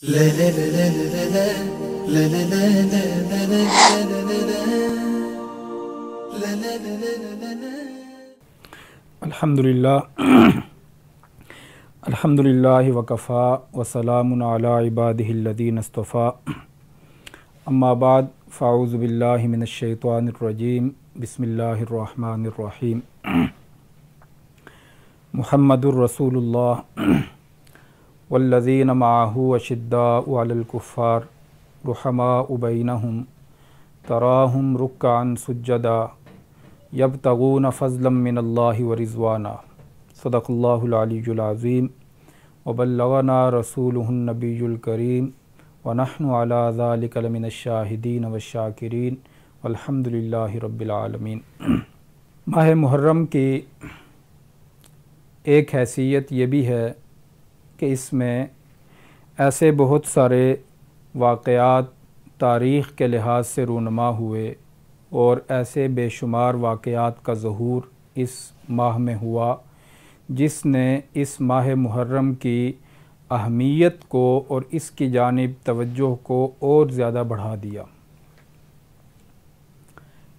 الحمدللہ وکفا وسلام علی عبادہ الذین اصطفیٰ اما بعد فاعوذ باللہ من الشیطان الرجیم بسم اللہ الرحمن الرحیم محمد الرسول اللہ والذین معہ اشداء علی الکفار رحماء بینہم تراہم رکعا سجدا یبتغون فضلا من اللہ ورضوانا صدق اللہ العلی العظیم وبلغنا رسولہ النبی الکریم ونحن علی ذلک لمن الشاہدین والشاکرین والحمد للہ رب العالمین۔ ماہ محرم کی ایک حیثیت یہ بھی ہے کہ اس میں ایسے بہت سارے واقعات تاریخ کے لحاظ سے رونما ہوئے اور ایسے بے شمار واقعات کا ظہور اس ماہ میں ہوا جس نے اس ماہ محرم کی اہمیت کو اور اس کی جانب توجہ کو اور زیادہ بڑھا دیا۔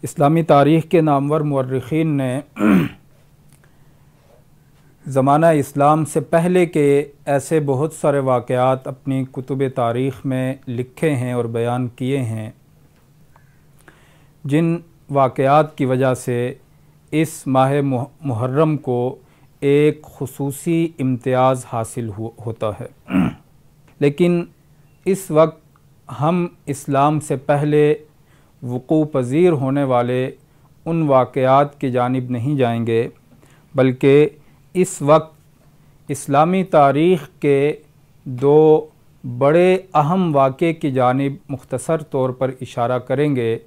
اسلامی تاریخ کے نامور مورخین نے زمانہ اسلام سے پہلے کے ایسے بہت سارے واقعات اپنی کتب تاریخ میں لکھے ہیں اور بیان کیے ہیں جن واقعات کی وجہ سے اس ماہ محرم کو ایک خصوصی امتیاز حاصل ہوتا ہے، لیکن اس وقت ہم اسلام سے پہلے وقوع پذیر ہونے والے ان واقعات کی جانب نہیں جائیں گے، بلکہ اس وقت اسلامی تاریخ کے دو بڑے اہم واقعے کی جانب مختصر طور پر اشارہ کریں گے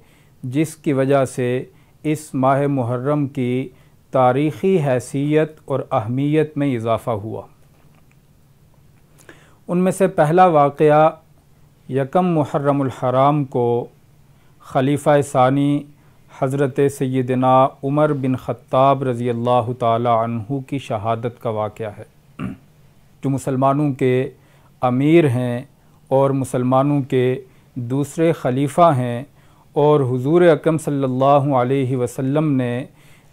جس کی وجہ سے اس ماہ محرم کی تاریخی حیثیت اور اہمیت میں اضافہ ہوا۔ ان میں سے پہلا واقعہ یکم محرم الحرام کو خلیفہ ثانی حضرت سیدنا عمر بن خطاب رضی اللہ تعالی عنہ کی شہادت کا واقعہ ہے، جو مسلمانوں کے امیر ہیں اور مسلمانوں کے دوسرے خلیفہ ہیں، اور حضور اکرم صلی اللہ علیہ وسلم نے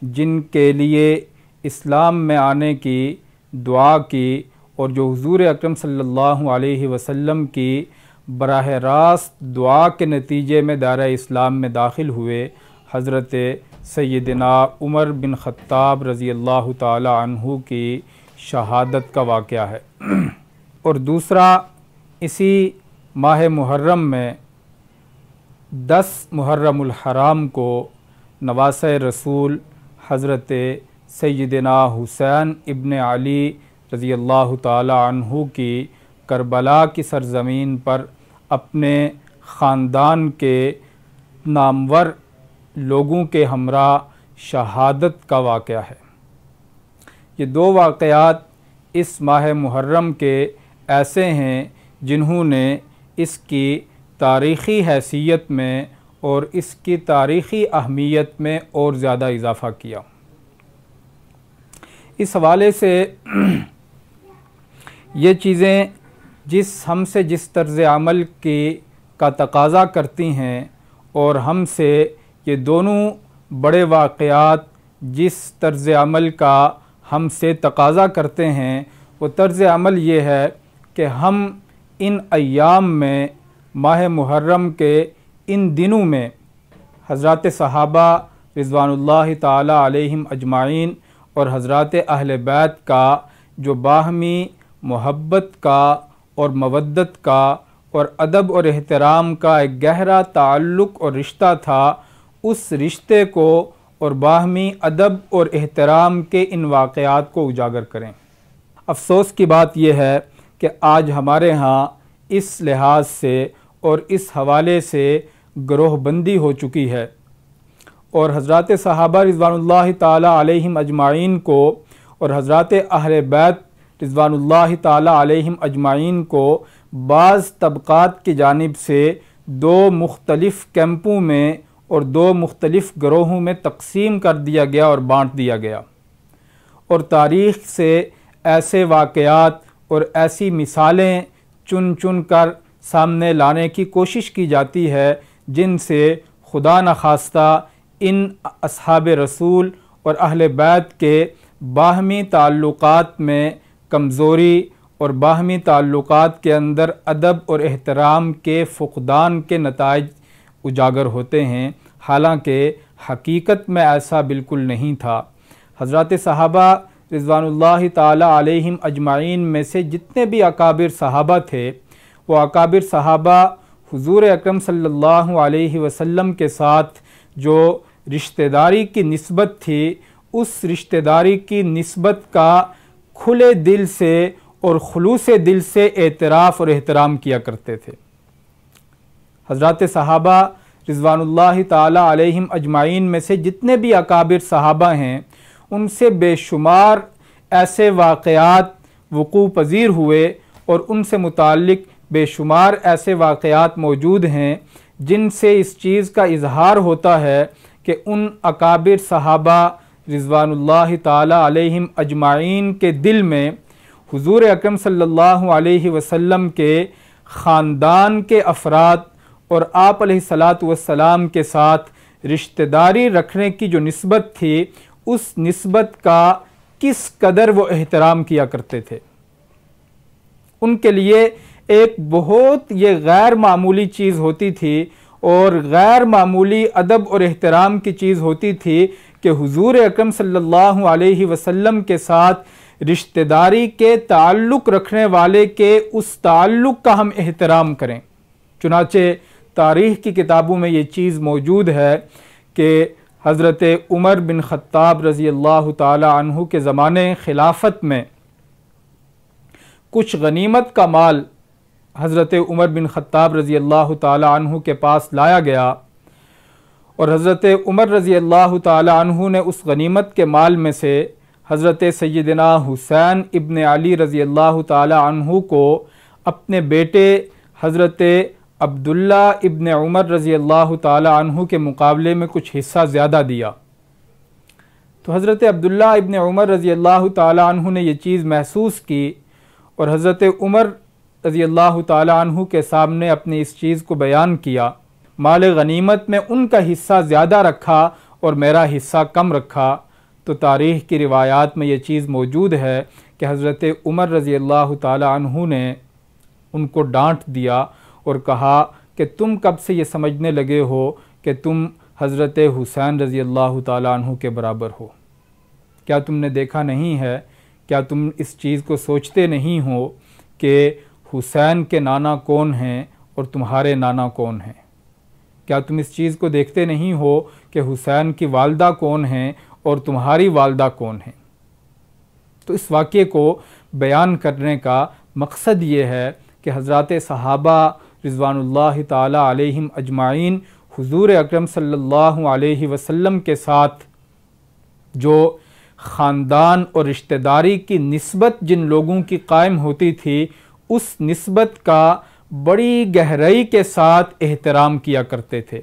جن کے لیے اسلام میں آنے کی دعا کی اور جو حضور اکرم صلی اللہ علیہ وسلم کی براہ راست دعا کے نتیجے میں دائرہ اسلام میں داخل ہوئے، حضرت سیدنا عمر بن خطاب رضی اللہ تعالی عنہ کی شہادت کا واقعہ ہے۔ اور دوسرا اسی ماہ محرم میں 10 محرم الحرام کو نواسۂ رسول حضرت سیدنا حسین ابن علی رضی اللہ تعالی عنہ کی کربلا کی سرزمین پر اپنے خاندان کے نامور لوگوں کے ہمراہ شہادت کا واقعہ ہے۔ یہ دو واقعات اس ماہ محرم کے ایسے ہیں جنہوں نے اس کی تاریخی حیثیت میں اور اس کی تاریخی اہمیت میں اور زیادہ اضافہ کیا۔ اس حوالے سے یہ چیزیں ہم سے جس طرز عمل کا تقاضا کرتی ہیں اور ہم سے یہ دونوں بڑے واقعات جس طرز عمل کا ہم سے تقاضا کرتے ہیں وہ طرز عمل یہ ہے کہ ہم ان ایام میں ماہ محرم کے ان دنوں میں حضرات صحابہ رضوان اللہ تعالی علیہم اجمعین اور حضرات اہل بیت کا جو باہمی محبت کا اور مودت کا اور ادب اور احترام کا ایک گہرا تعلق اور رشتہ تھا، اس رشتے کو اور باہمی ادب اور احترام کے ان واقعات کو اجاگر کریں۔ افسوس کی بات یہ ہے کہ آج ہمارے ہاں اس لحاظ سے اور اس حوالے سے گروہ بندی ہو چکی ہے، اور حضرات صحابہ رضوان اللہ تعالی علیہم اجمعین کو اور حضرات اہل بیت رضوان اللہ تعالی علیہم اجمعین کو بعض طبقات کی جانب سے دو مختلف کیمپوں میں اور دو مختلف گروہوں میں تقسیم کر دیا گیا اور بانٹ دیا گیا، اور تاریخ سے ایسے واقعات اور ایسی مثالیں چن چن کر سامنے لانے کی کوشش کی جاتی ہے، جن سے خدا نخواستہ ان اصحاب رسول اور اہل بیت کے باہمی تعلقات میں کمزوری اور باہمی تعلقات کے اندر ادب اور احترام کے فقدان کے نتائج اجاگر ہوتے ہیں، حالانکہ حقیقت میں ایسا بالکل نہیں تھا۔ حضرات صحابہ رضوان اللہ تعالی علیہم اجمعین میں سے جتنے بھی اکابر صحابہ تھے، وہ اکابر صحابہ حضور اکرم صلی اللہ علیہ وسلم کے ساتھ جو رشتہ داری کی نسبت تھی، اس رشتہ داری کی نسبت کا کھلے دل سے اور خلوص دل سے اعتراف اور احترام کیا کرتے تھے۔ حضرات صحابہ رضوان اللہ تعالی علیہم اجمعین میں سے جتنے بھی اکابر صحابہ ہیں، ان سے بے شمار ایسے واقعات وقوع پذیر ہوئے اور ان سے متعلق بے شمار ایسے واقعات موجود ہیں جن سے اس چیز کا اظہار ہوتا ہے کہ ان اکابر صحابہ رضوان اللہ تعالی علیہم اجمعین کے دل میں حضور اکرم صلی اللہ علیہ وسلم کے خاندان کے افراد اور آپ علیہ الصلاۃ والسلام کے ساتھ رشتہ داری رکھنے کی جو نسبت تھی، اس نسبت کا کس قدر وہ احترام کیا کرتے تھے۔ ان کے لیے ایک بہت یہ غیر معمولی چیز ہوتی تھی اور غیر معمولی ادب اور احترام کی چیز ہوتی تھی کہ حضور اکرم صلی اللہ علیہ وسلم کے ساتھ رشتہ داری کے تعلق رکھنے والے کے اس تعلق کا ہم احترام کریں۔ چنانچہ تاریخ کی کتابوں میں یہ چیز موجود ہے کہ حضرت عمر بن خطاب رضی اللہ تعالی عنہ کے زمانے خلافت میں کچھ غنیمت کا مال حضرت عمر بن خطاب رضی اللہ تعالی عنہ کے پاس لایا گیا، اور حضرت عمر رضی اللہ تعالی عنہ نے اس غنیمت کے مال میں سے حضرت سیدنا حسین ابن علی رضی اللہ تعالی عنہ کو اپنے بیٹے حضرت عبداللہ ابن عمر رضی اللہ تعالی عنہ کے مقابلے میں کچھ حصہ زیادہ دیا۔ تو حضرت عبداللہ ابن عمر رضی اللہ تعالی عنہ نے یہ چیز محسوس کی اور حضرت عمر رضی اللہ تعالی عنہ کے سامنے اپنی اس چیز کو بیان کیا۔ مال غنیمت میں ان کا حصہ زیادہ رکھا اور میرا حصہ کم رکھا۔ تو تاریخ کی روایات میں یہ چیز موجود ہے کہ حضرت عمر رضی اللہ تعالی عنہ نے ان کو ڈانٹ دیا اور کہا کہ تم کب سے یہ سمجھنے لگے ہو کہ تم حضرت حسین رضی اللہ تعالی عنہ کے برابر ہو؟ کیا تم نے دیکھا نہیں ہے؟ کیا تم اس چیز کو سوچتے نہیں ہو کہ حسین کے نانا کون ہیں اور تمہارے نانا کون ہیں؟ کیا تم اس چیز کو دیکھتے نہیں ہو کہ حسین کی والدہ کون ہیں اور تمہاری والدہ کون ہیں؟ تو اس واقعے کو بیان کرنے کا مقصد یہ ہے کہ حضرات صحابہ رضوان اللہ تعالی علیہم اجمعین حضور اکرم صلی اللہ علیہ وسلم کے ساتھ جو خاندان اور رشتہ داری کی نسبت جن لوگوں کی قائم ہوتی تھی، اس نسبت کا بڑی گہرائی کے ساتھ احترام کیا کرتے تھے۔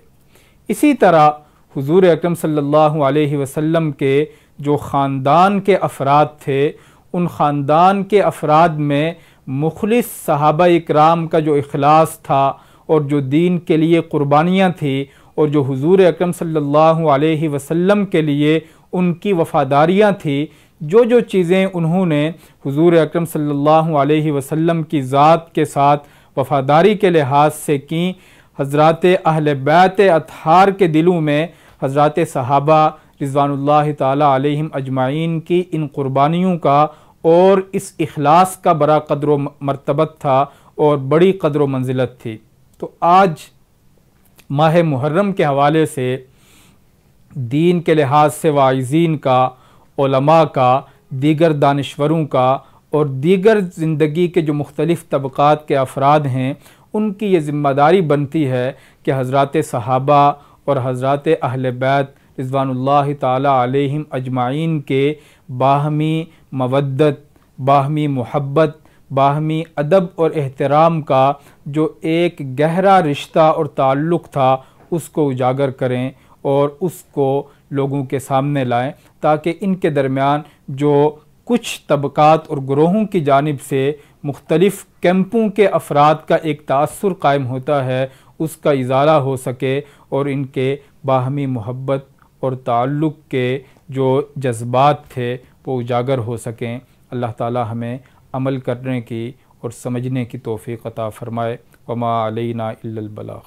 اسی طرح حضور اکرم صلی اللہ علیہ وسلم کے جو خاندان کے افراد تھے، ان خاندان کے افراد میں مخلص صحابہ اکرام کا جو اخلاص تھا اور جو دین کے لیے قربانیاں تھیں اور جو حضور اکرم صلی اللہ علیہ وسلم کے لیے ان کی وفاداریاں تھیں، جو چیزیں انہوں نے حضور اکرم صلی اللہ علیہ وسلم کی ذات کے ساتھ وفاداری کے لحاظ سے کیں، حضرات اہل بیت اطہار کے دلوں میں حضرات صحابہ رضوان اللہ تعالی علیہم اجمعین کی ان قربانیوں کا اور اس اخلاص کا بڑا قدر و مرتبت تھا اور بڑی قدر و منزلت تھی۔ تو آج ماہ محرم کے حوالے سے دین کے لحاظ سے واعظین کا، علماء کا، دیگر دانشوروں کا اور دیگر زندگی کے جو مختلف طبقات کے افراد ہیں، ان کی یہ ذمہ داری بنتی ہے کہ حضرات صحابہ اور حضرات اہل بیت رضوان اللہ تعالی علیہم اجمعین کے باہمی مودت، باہمی محبت، باہمی ادب اور احترام کا جو ایک گہرا رشتہ اور تعلق تھا، اس کو اجاگر کریں اور اس کو لوگوں کے سامنے لائیں، تاکہ ان کے درمیان جو کچھ طبقات اور گروہوں کی جانب سے مختلف کیمپوں کے افراد کا ایک تاثر قائم ہوتا ہے اس کا ازالہ ہو سکے اور ان کے باہمی محبت اور تعلق کے جو جذبات تھے وہ اجاگر ہو سکیں۔ اللہ تعالی ہمیں عمل کرنے کی اور سمجھنے کی توفیق عطا فرمائے۔ وما علینا الا البلاغ۔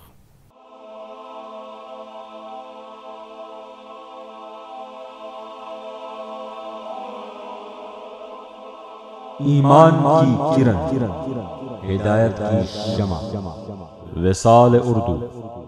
ایمان کی کرن، ہدایت کی شمع، وصال اردو۔